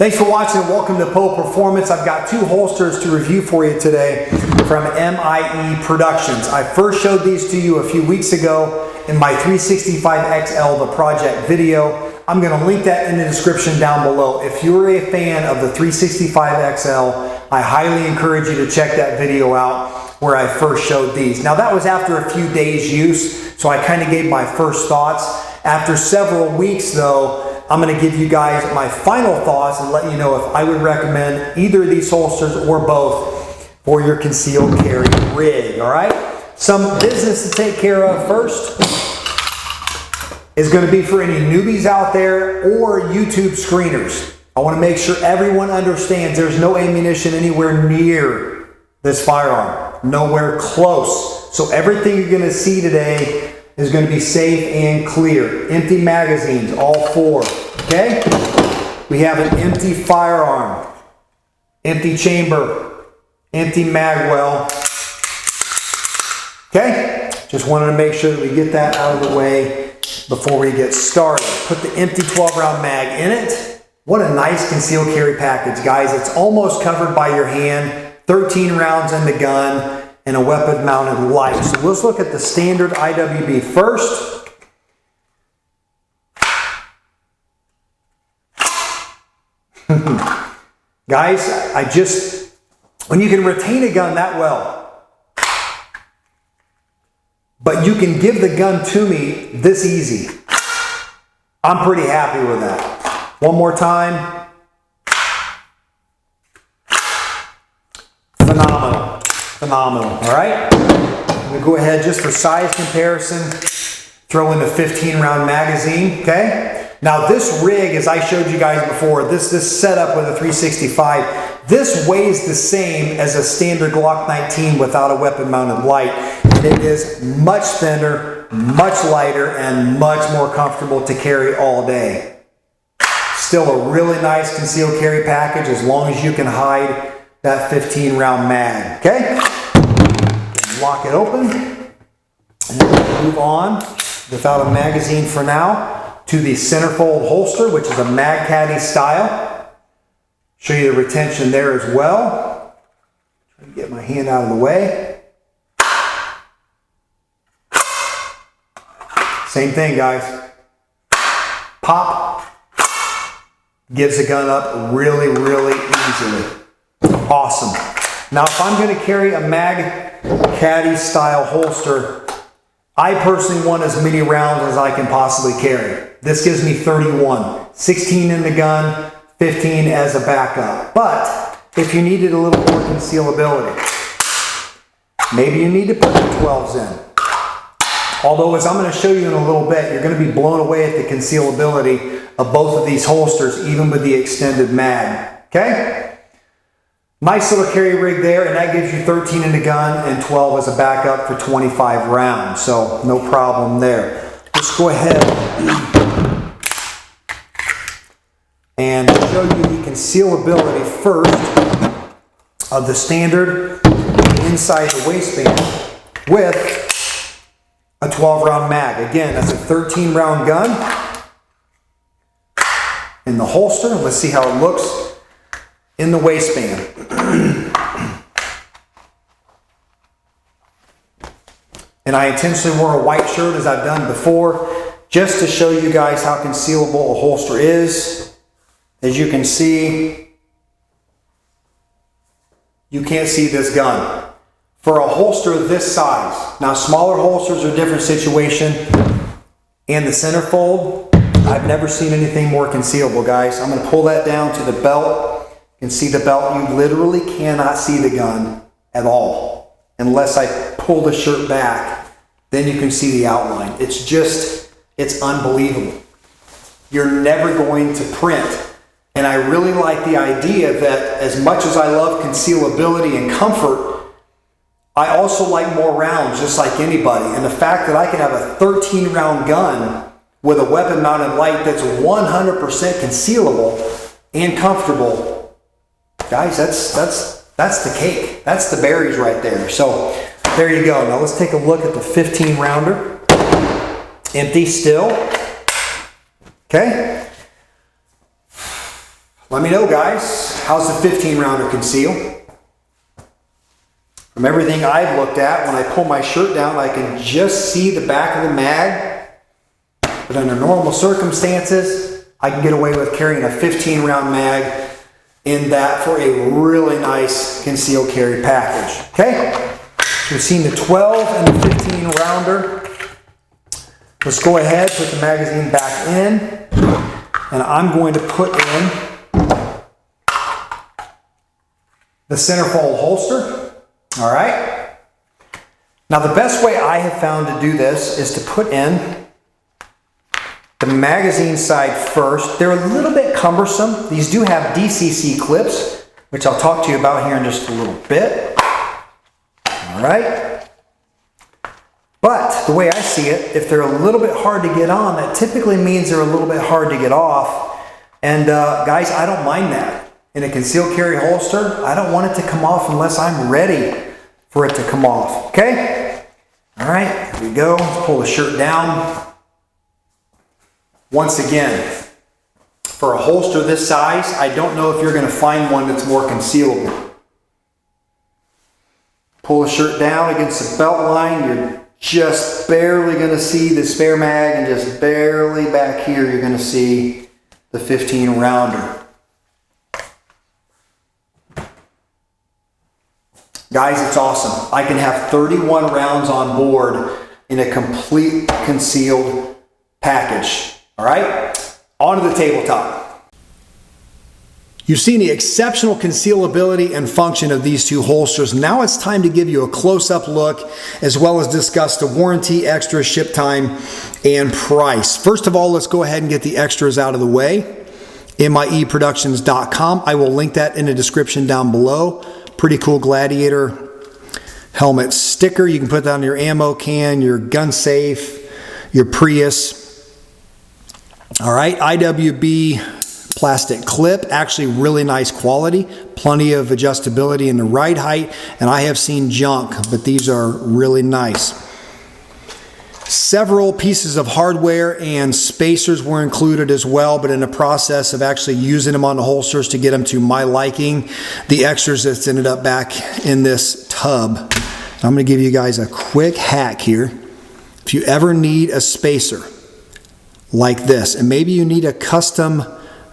Thanks for watching and welcome to Poe Performance. I've got two holsters to review for you today from MIE Productions. I first showed these to you a few weeks ago in my 365XL, the project video. I'm going to link that in the description down below. If you're a fan of the 365XL, I highly encourage you to check that video out where I first showed these. Now that was after a few days use, so I kind of gave my first thoughts. After several weeks though, I'm going to give you guys my final thoughts and let you know if I would recommend either of these holsters or both for your concealed carry rig, all right? Some business to take care of first is going to be for any newbies out there or YouTube screeners. I want to make sure everyone understands there's no ammunition anywhere near this firearm, nowhere close. So everything you're going to see today is going to be safe and clear. Empty magazines, all four, okay? We have an empty firearm, empty chamber, empty mag well, okay? Just wanted to make sure that we get that out of the way before we get started. Put the empty 12-round mag in it. What a nice concealed carry package, guys. It's almost covered by your hand, 13 rounds in the gun, and a weapon mounted light. So let's look at the standard IWB first. Guys, when you can retain a gun that well, but you can give the gun to me this easy, I'm pretty happy with that. One more time. Phenomenal, all right? I'm going to go ahead just for size comparison, throw in the 15-round magazine, okay? Now this rig, as I showed you guys before, this setup with a 365, this weighs the same as a standard Glock 19 without a weapon-mounted light. And it is much thinner, much lighter, and much more comfortable to carry all day. Still a really nice concealed carry package as long as you can hide that 15-round mag, okay? Lock it open, and we'll move on without a magazine for now to the Centerfold holster, which is a mag caddy style. Show you the retention there as well. Try to get my hand out of the way. Same thing, guys. Pop. Gives the gun up really, really easily. Awesome. Now, if I'm going to carry a mag caddy style holster, I personally want as many rounds as I can possibly carry. This gives me 31, 16 in the gun, 15 as a backup. But if you needed a little more concealability, maybe you need to put the 12s in. Although, as I'm going to show you in a little bit, you're going to be blown away at the concealability of both of these holsters, even with the extended mag. Okay? Nice little carry rig there, and that gives you 13 in the gun and 12 as a backup for 25 rounds. So no problem there. Let's go ahead and show you the concealability first of the standard inside the waistband with a 12-round mag. Again, that's a 13-round gun in the holster. Let's see how it looks in the waistband. And I intentionally wore a white shirt as I've done before, just to show you guys how concealable a holster is. As you can see, you can't see this gun. For a holster this size, now smaller holsters are a different situation, and the Centerfold, I've never seen anything more concealable, guys. I'm going to pull that down to the belt. You can see the belt. You literally cannot see the gun at all unless I pull the shirt back. Then you can see the outline. It's unbelievable. You're never going to print. And I really like the idea that as much as I love concealability and comfort, I also like more rounds just like anybody. And the fact that I can have a 13-round gun with a weapon mounted light that's 100% concealable and comfortable, guys, that's the cake. That's the berries right there. So there you go. Now let's take a look at the 15-rounder. Empty still. Okay. Let me know, guys, how's the 15 rounder conceal? From everything I've looked at, when I pull my shirt down, I can just see the back of the mag. But under normal circumstances, I can get away with carrying a 15 round mag in that for a really nice concealed carry package. Okay? So we've seen the 12 and the 15 rounder. Let's go ahead, put the magazine back in, and I'm going to put in the Centerfold holster. All right. Now the best way I have found to do this is to put in the magazine side first. They're a little bit cumbersome. These do have DCC clips, which I'll talk to you about here in just a little bit. All right. But the way I see it, if they're a little bit hard to get on, that typically means they're a little bit hard to get off. And guys, I don't mind that. In a concealed carry holster, I don't want it to come off unless I'm ready for it to come off. Okay? All right, here we go. Let's pull the shirt down. Once again, for a holster this size, I don't know if you're going to find one that's more concealable. Pull the shirt down against the belt line. You're just barely going to see the spare mag, and just barely back here you're going to see the 15 rounder. Guys, it's awesome. I can have 31 rounds on board in a complete concealed package. All right, onto the tabletop. You've seen the exceptional concealability and function of these two holsters. Now it's time to give you a close-up look, as well as discuss the warranty, extra ship time, and price. First of all, let's go ahead and get the extras out of the way. MIEproductions.com. I will link that in the description down below. Pretty cool Gladiator helmet sticker. You can put that on your ammo can, your gun safe, your Prius. All right, IWB plastic clip, actually really nice quality, plenty of adjustability in the ride height, and I have seen junk, but these are really nice. Several pieces of hardware and spacers were included as well, but in the process of actually using them on the holsters to get them to my liking, the extras that's ended up back in this tub. I'm going to give you guys a quick hack here. If you ever need a spacer like this, and maybe you need a custom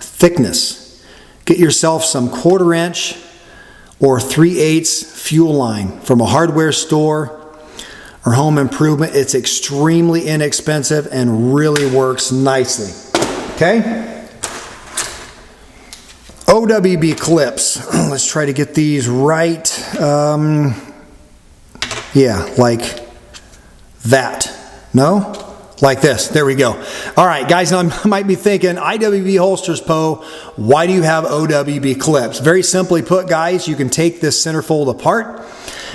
thickness, get yourself some 1/4 inch or 3/8 fuel line from a hardware store or home improvement. It's extremely inexpensive and really works nicely. Okay? OWB clips. Let's try to get these right. Yeah, like that. No? Like this. There we go. All right, guys, now I might be thinking, IWB holsters, Poe, why do you have OWB clips? Very simply put, guys, you can take this Centerfold apart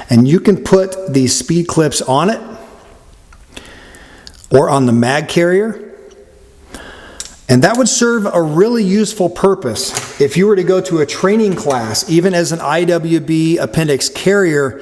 and you can put these speed clips on it or on the mag carrier. And that would serve a really useful purpose. If you were to go to a training class, even as an IWB appendix carrier,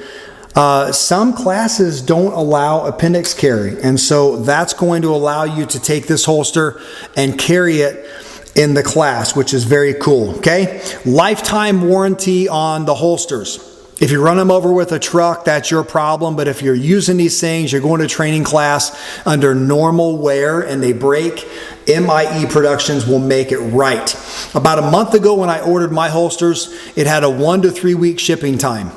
some classes don't allow appendix carry, and so that's going to allow you to take this holster and carry it in the class, which is very cool. Okay, lifetime warranty on the holsters. If you run them over with a truck, that's your problem, but if you're using these things, you're going to training class under normal wear and they break, MIE Productions will make it right. About a month ago when I ordered my holsters, it had a 1 to 3 week shipping time.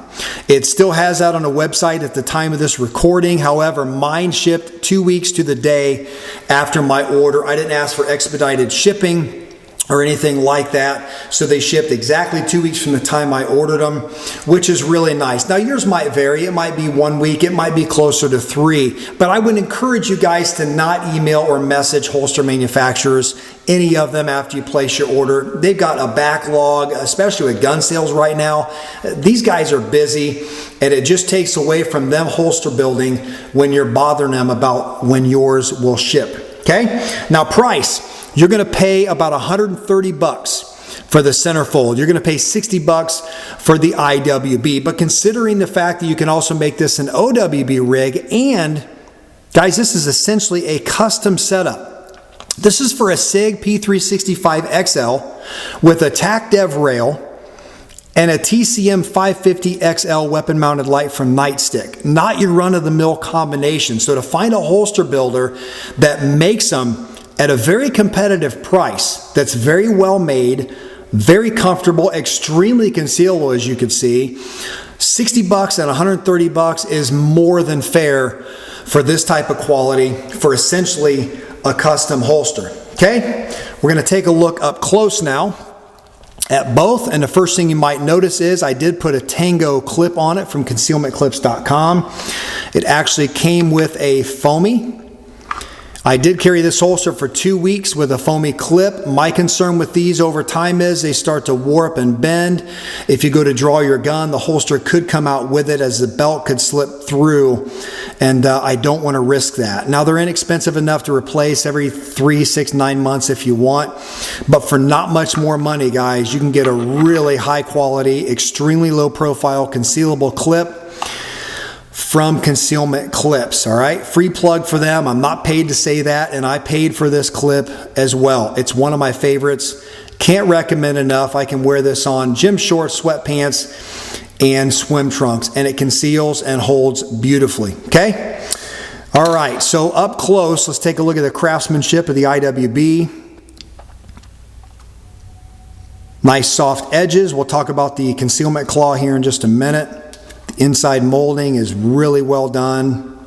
It still has that on the website at the time of this recording. However, mine shipped 2 weeks to the day after my order. I didn't ask for expedited shipping or anything like that. So they shipped exactly 2 weeks from the time I ordered them, which is really nice. Now yours might vary. It might be 1 week. It might be closer to 3. But I would encourage you guys to not email or message holster manufacturers, any of them, after you place your order. They've got a backlog, especially with gun sales right now. These guys are busy, and it just takes away from them holster building when you're bothering them about when yours will ship. Okay? Now price. You're going to pay about $130 for the Centerfold. You're going to pay $60 for the IWB. But considering the fact that you can also make this an OWB rig, and guys, this is essentially a custom setup. This is for a Sig P365XL with a TAC Dev rail and a TCM 550XL weapon mounted light from Nightstick. Not your run-of-the-mill combination. So to find a holster builder that makes them at a very competitive price, that's very well made, very comfortable, extremely concealable, as you can see, 60 bucks and 130 bucks is more than fair for this type of quality for essentially a custom holster. Okay, we're going to take a look up close now at both, and the first thing you might notice is I did put a Tango clip on it from concealmentclips.com. It actually came with a foamy. I did carry this holster for 2 weeks with a foamy clip. My concern with these over time is they start to warp and bend. If you go to draw your gun, the holster could come out with it as the belt could slip through, and I don't want to risk that. Now, they're inexpensive enough to replace every 3, 6, 9 months if you want, but for not much more money, guys, you can get a really high quality, extremely low profile concealable clip from Concealment Clips. All right, free plug for them. I'm not paid to say that, and I paid for this clip as well. It's one of my favorites. Can't recommend enough. I can wear this on gym shorts, sweatpants, and swim trunks, and it conceals and holds beautifully. Okay, all right, so up close, let's take a look at the craftsmanship of the IWB. Nice soft edges. We'll talk about the concealment claw here in just a minute. Inside molding is really well done.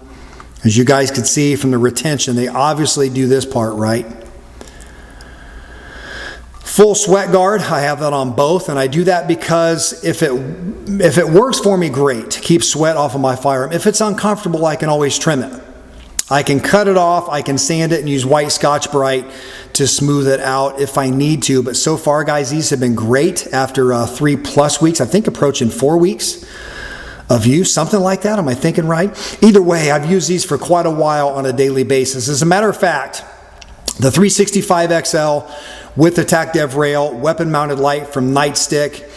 As you guys can see from the retention, they obviously do this part right. Full sweat guard, I have that on both, and I do that because if it works for me, great. Keep sweat off of my firearm. If it's uncomfortable, I can always trim it. I can cut it off, I can sand it and use white Scotch-Brite to smooth it out if I need to. But so far, guys, these have been great after 3+ weeks, I think approaching 4 weeks of use, something like that. Am I thinking right? Either way, I've used these for quite a while on a daily basis. As a matter of fact, the 365XL with the TAC Dev rail, weapon mounted light from Nightstick,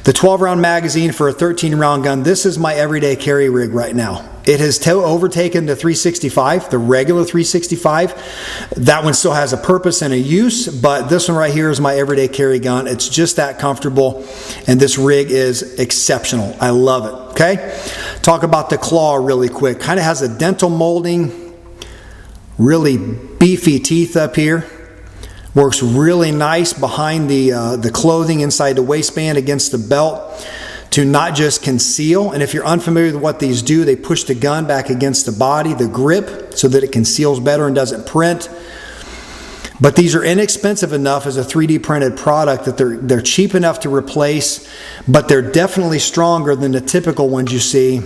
the 12-round magazine for a 13-round gun. This is my everyday carry rig right now. It has overtaken the 365, the regular 365. That one still has a purpose and a use, but this one right here is my everyday carry gun. It's just that comfortable, and this rig is exceptional. I love it, okay? Talk about the claw really quick. Kind of has a dental molding, really beefy teeth up here. Works really nice behind the clothing inside the waistband against the belt to not just conceal. And if you're unfamiliar with what these do, they push the gun back against the body, the grip, so that it conceals better and doesn't print. But these are inexpensive enough as a 3D printed product that they're cheap enough to replace, but they're definitely stronger than the typical ones you see,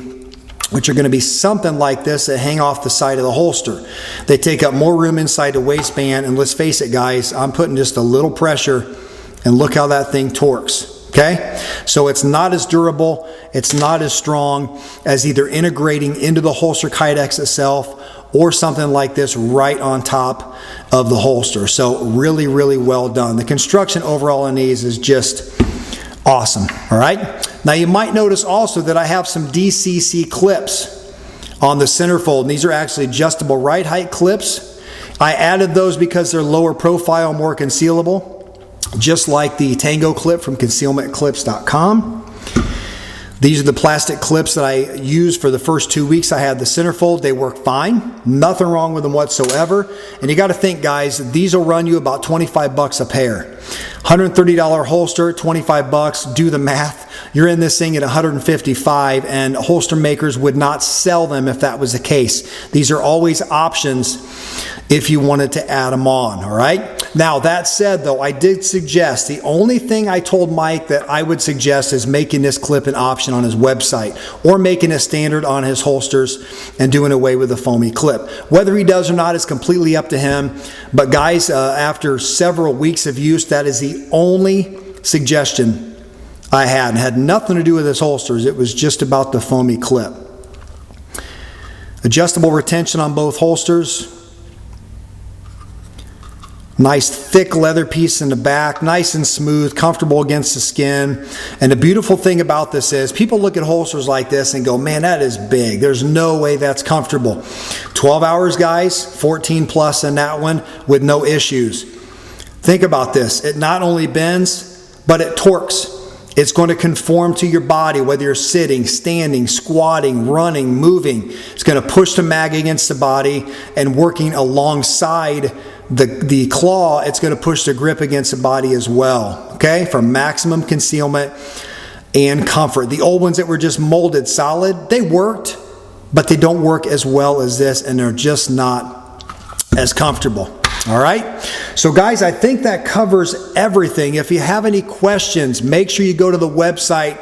which are going to be something like this that hang off the side of the holster. They take up more room inside the waistband, and let's face it, guys, I'm putting just a little pressure, and look how that thing torques. Okay, so it's not as durable, it's not as strong as either integrating into the holster kydex itself or something like this right on top of the holster. So really, really well done. The construction overall on these is just awesome. All right, now you might notice also that I have some DCC clips on the Centerfold. These are actually adjustable right height clips. I added those because they're lower profile, more concealable, just like the Tango clip from concealmentclips.com. These are the plastic clips that I used for the first 2 weeks I had the Centerfold. They work fine. Nothing wrong with them whatsoever. And you got to think, guys, these will run you about 25 bucks a pair. $130 holster, 25 bucks. Do the math. You're in this thing at 155, and holster makers would not sell them if that was the case. These are always options if you wanted to add them on, all right? Now, that said, though, I did suggest, the only thing I told Mike that I would suggest is making this clip an option on his website, or making it standard on his holsters and doing away with the foamy clip. Whether he does or not is completely up to him, but guys, after several weeks of use, that is the only suggestion I had. It had nothing to do with his holsters. It was just about the foamy clip. Adjustable retention on both holsters. Nice thick leather piece in the back, nice and smooth, comfortable against the skin. And the beautiful thing about this is people look at holsters like this and go, man, that is big. There's no way that's comfortable. 12 hours, guys, 14 plus in that one with no issues. Think about this. It not only bends, but it torques. It's going to conform to your body, whether you're sitting, standing, squatting, running, moving. It's going to push the mag against the body, and working alongside the claw, it's going to push the grip against the body as well, okay, for maximum concealment and comfort. The old ones that were just molded solid, they worked, but they don't work as well as this, and they're just not as comfortable. All right, so guys, I think that covers everything. If you have any questions, make sure you go to the website.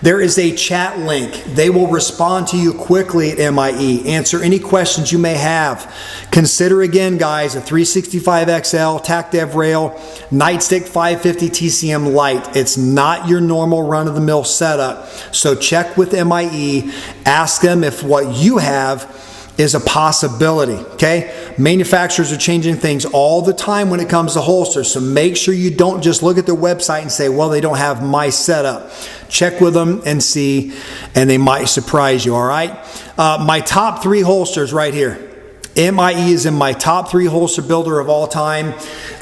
There is a chat link. They will respond to you quickly at MIE, answer any questions you may have. Consider again, guys, a 365XL TacDev rail, Nightstick 550 TCM Lite. It's not your normal run-of-the-mill setup. So check with MIE. Ask them if what you have is a possibility, okay? Manufacturers are changing things all the time when it comes to holsters, so make sure you don't just look at their website and say, well, they don't have my setup. Check with them and see, and they might surprise you, all right? My top 3 holsters right here. MIE is in my top 3 holster builder of all time.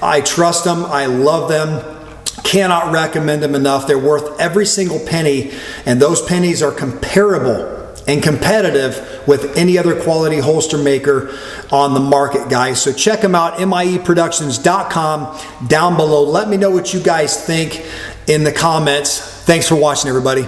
I trust them, I love them. Cannot recommend them enough. They're worth every single penny, and those pennies are comparable and competitive with any other quality holster maker on the market, guys. So check them out, mieproductions.com down below. Let me know what you guys think in the comments. Thanks for watching, everybody.